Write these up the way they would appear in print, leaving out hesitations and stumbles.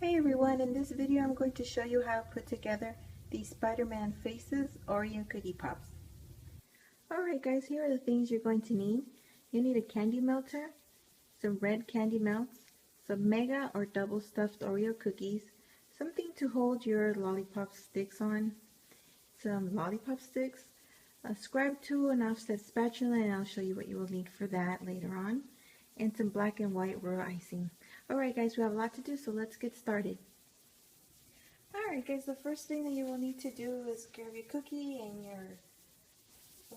Hey everyone, in this video I'm going to show you how to put together these Spider-Man faces Oreo cookie pops. Alright guys, here are the things you're going to need. You need a candy melter, some red candy melts, some mega or double stuffed Oreo cookies, something to hold your lollipop sticks on, some lollipop sticks, a scribe tool, an offset spatula, and I'll show you what you will need for that later on, and some black and white royal icing. Alright guys, we have a lot to do, so let's get started. Alright guys, the first thing that you will need to do is grab your cookie and your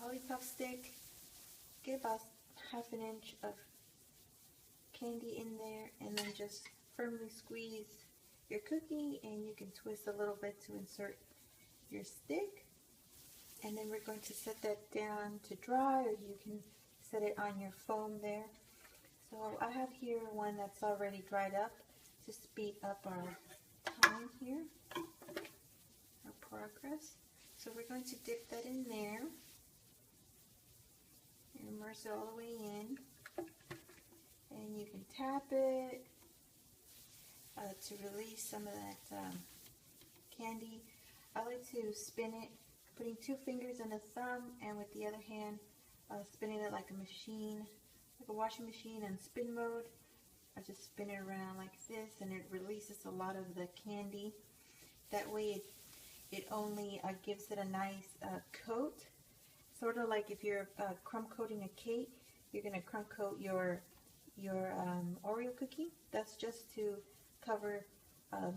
lollipop stick. Get about half an inch of candy in there and then just firmly squeeze your cookie, and you can twist a little bit to insert your stick. And then we're going to set that down to dry, or you can set it on your foam there. So I have here one that's already dried up to speed up our time here, our progress. So we're going to dip that in there and immerse it all the way in, and you can tap it to release some of that candy. I like to spin it, putting 2 fingers and a thumb, and with the other hand spinning it like a machine, like a washing machine in spin mode. I just spin it around like this, and it releases a lot of the candy. That way it only gives it a nice coat, sort of like if you're crumb coating a cake, you're going to crumb coat your Oreo cookie. That's just to cover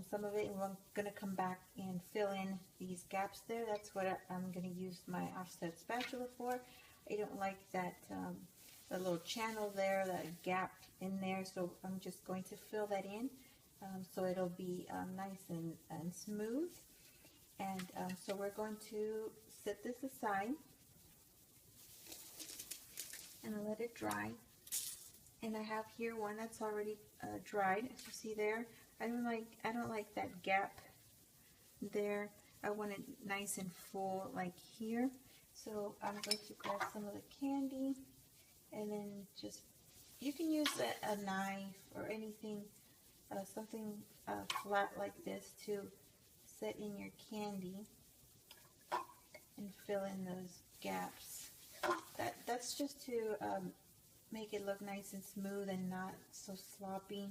some of it, and we're going to come back and fill in these gaps there. That's what I'm going to use my offset spatula for. I don't like that the little channel there, that gap in there, so I'm just going to fill that in so it'll be nice and smooth. And so we're going to set this aside and I'll let it dry. And I have here one that's already dried, as you see there. I don't like that gap there. I want it nice and full like here. So I'm going to grab some of the candy, and then just, you can use a knife or anything, something flat like this to set in your candy and fill in those gaps. That's just to make it look nice and smooth and not so sloppy.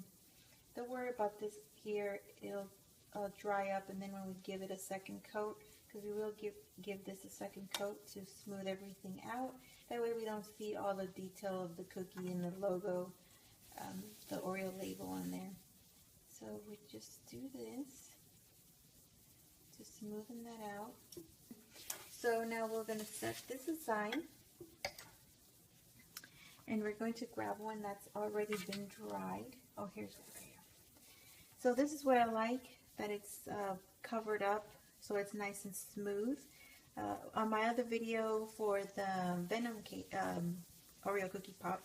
Don't worry about this here, it'll dry up, and then when we give it a second coat, because we will give this a second coat to smooth everything out. That way we don't see all the detail of the cookie and the logo, the Oreo label on there. So we just do this to smoothen that out. So now we're going to set this aside, and we're going to grab one that's already been dried. Oh, here's Oreo. So this is what I like, that it's covered up so it's nice and smooth. On my other video for the Venom cake, Oreo cookie pop,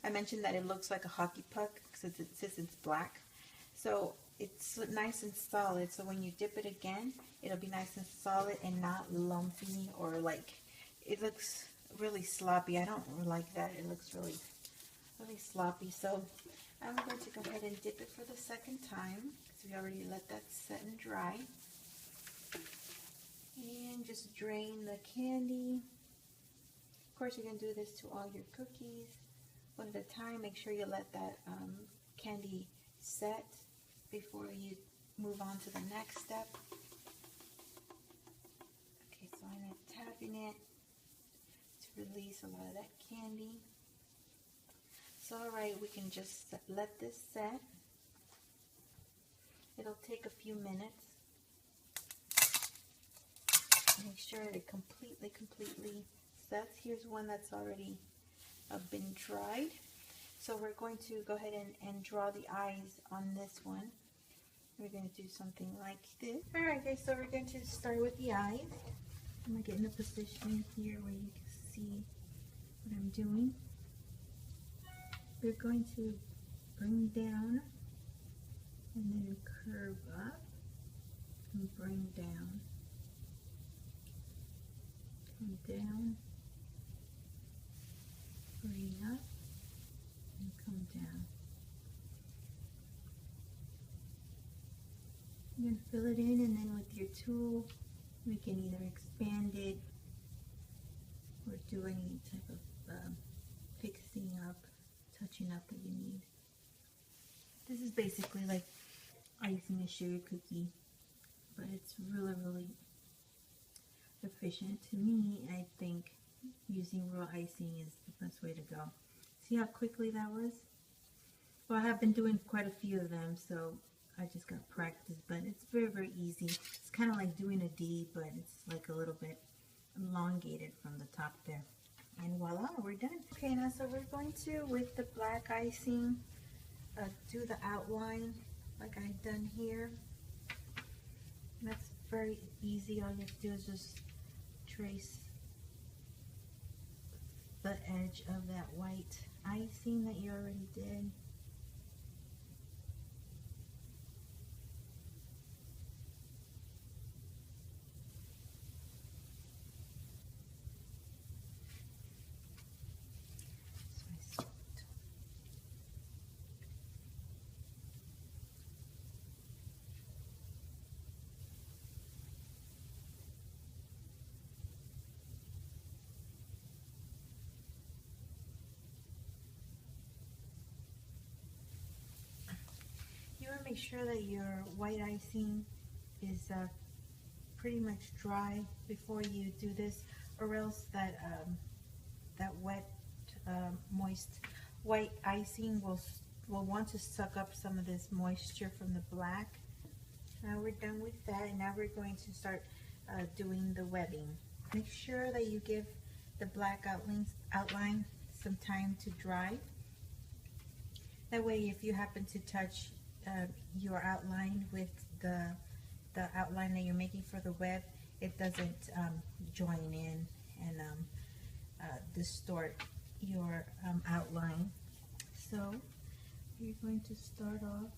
I mentioned that it looks like a hockey puck since it's black. So it's nice and solid, so when you dip it again, it'll be nice and solid and not lumpy, or like it looks really sloppy. I don't like that. It looks really sloppy. So I'm going to go ahead and dip it for the second time, because we already let that set and dry. And just drain the candy. Of course, you can do this to all your cookies one at a time. Make sure you let that candy set before you move on to the next step. Okay, so I'm tapping it to release a lot of that candy. So alright, we can just let this set. It'll take a few minutes. Make sure it completely sets. Here's one that's already been dried. So we're going to go ahead and draw the eyes on this one. We're going to do something like this. Alright guys, so we're going to start with the eyes. I'm going to get in a position here where you can see what I'm doing. We're going to bring down and then curve up and bring down. Come down, bring up, and come down. You're going to fill it in, and then with your tool, we can either expand it or do any type of fixing up, touching up that you need. This is basically like icing a sugar cookie, but it's really efficient. To me, I think using raw icing is the best way to go. See how quickly that was? Well, I have been doing quite a few of them, so I just got practice, but it's very easy. It's kind of like doing a D, but it's like a little bit elongated from the top there. And voila, we're done. Okay, now so we're going to, with the black icing, do the outline like I've done here. And that's very easy. All you have to do is just trace the edge of that white icing that you already did. You want to make sure that your white icing is pretty much dry before you do this, or else that that wet, moist white icing will want to suck up some of this moisture from the black. Now we're done with that, and now we're going to start doing the webbing. Make sure that you give the black outline some time to dry. That way, if you happen to touch your outline with the outline that you're making for the web, it doesn't join in and distort your outline. So you're going to start off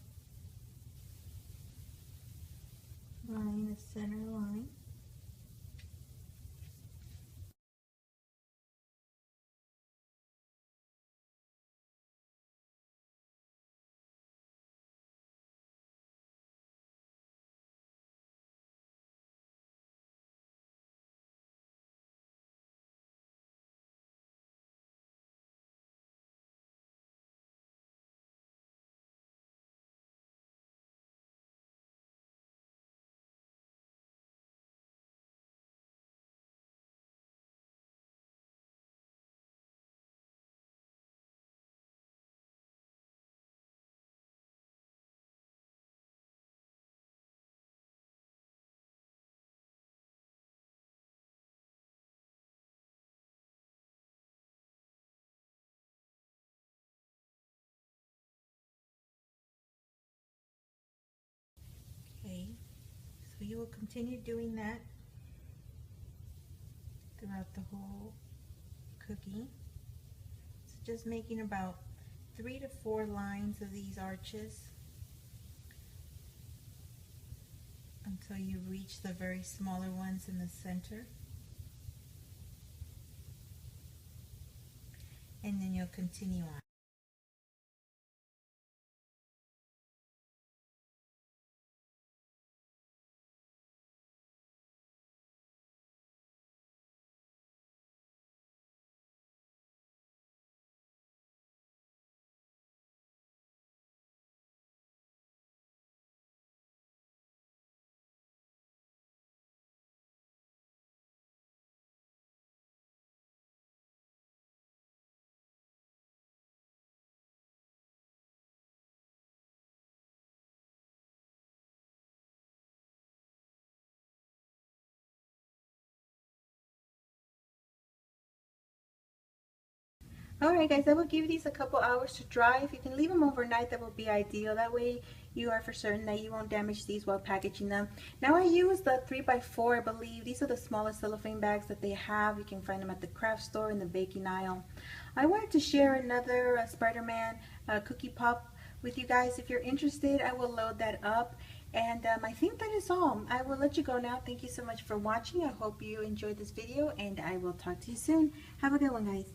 drawing a center line. Okay, so you will continue doing that throughout the whole cookie. So just making about 3 to 4 lines of these arches until you reach the very smaller ones in the center. And then you'll continue on. Alright guys, I will give these a couple hours to dry. If you can leave them overnight, that would be ideal. That way you are for certain that you won't damage these while packaging them. Now I use the 3x4, I believe. These are the smallest cellophane bags that they have. You can find them at the craft store in the baking aisle. I wanted to share another Spider-Man cookie pop with you guys. If you're interested, I will load that up. And I think that is all. I will let you go now. Thank you so much for watching. I hope you enjoyed this video, and I will talk to you soon. Have a good one, guys.